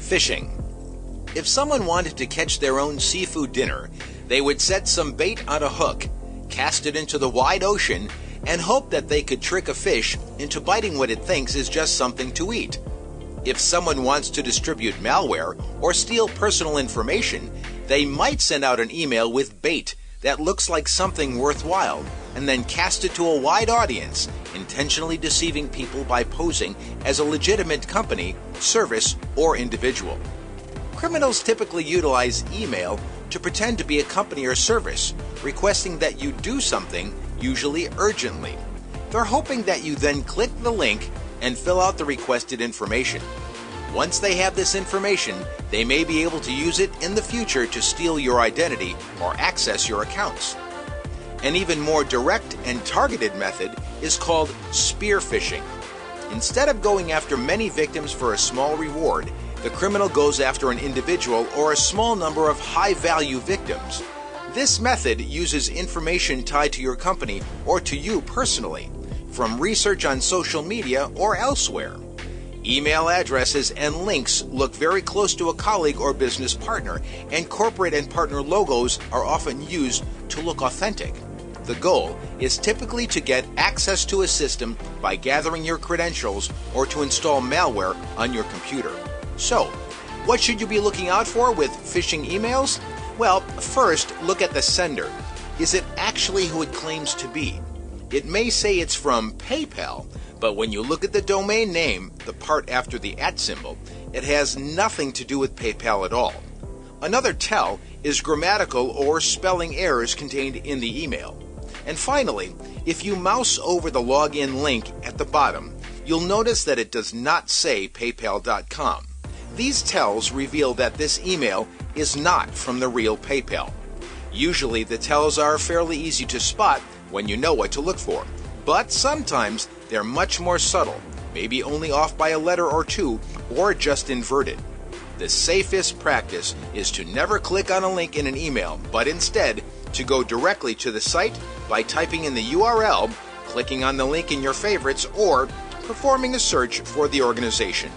Phishing. If someone wanted to catch their own seafood dinner, they would set some bait on a hook, cast it into the wide ocean, and hope that they could trick a fish into biting what it thinks is just something to eat. If someone wants to distribute malware or steal personal information, they might send out an email with bait that looks like something worthwhile and then cast it to a wide audience, intentionally deceiving people by posing as a legitimate company, service, or individual. Criminals typically utilize email to pretend to be a company or service, requesting that you do something, usually urgently. They're hoping that you then click the link and fill out the requested information. Once they have this information, they may be able to use it in the future to steal your identity or access your accounts. An even more direct and targeted method is called spear phishing. Instead of going after many victims for a small reward, the criminal goes after an individual or a small number of high-value victims. This method uses information tied to your company or to you personally, from research on social media or elsewhere. Email addresses and links look very close to a colleague or business partner, and corporate and partner logos are often used to look authentic. The goal is typically to get access to a system by gathering your credentials or to install malware on your computer. So, what should you be looking out for with phishing emails? Well, first, look at the sender. Is it actually who it claims to be? It may say it's from PayPal, but when you look at the domain name, the part after the @ symbol, it has nothing to do with PayPal at all. Another tell is grammatical or spelling errors contained in the email. And finally, if you mouse over the login link at the bottom, you'll notice that it does not say paypal.com. These tells reveal that this email is not from the real PayPal. Usually the tells are fairly easy to spot when you know what to look for, but sometimes they're much more subtle, maybe only off by a letter or two, or just inverted. The safest practice is to never click on a link in an email, but instead to go directly to the site by typing in the URL, clicking on the link in your favorites, or performing a search for the organization.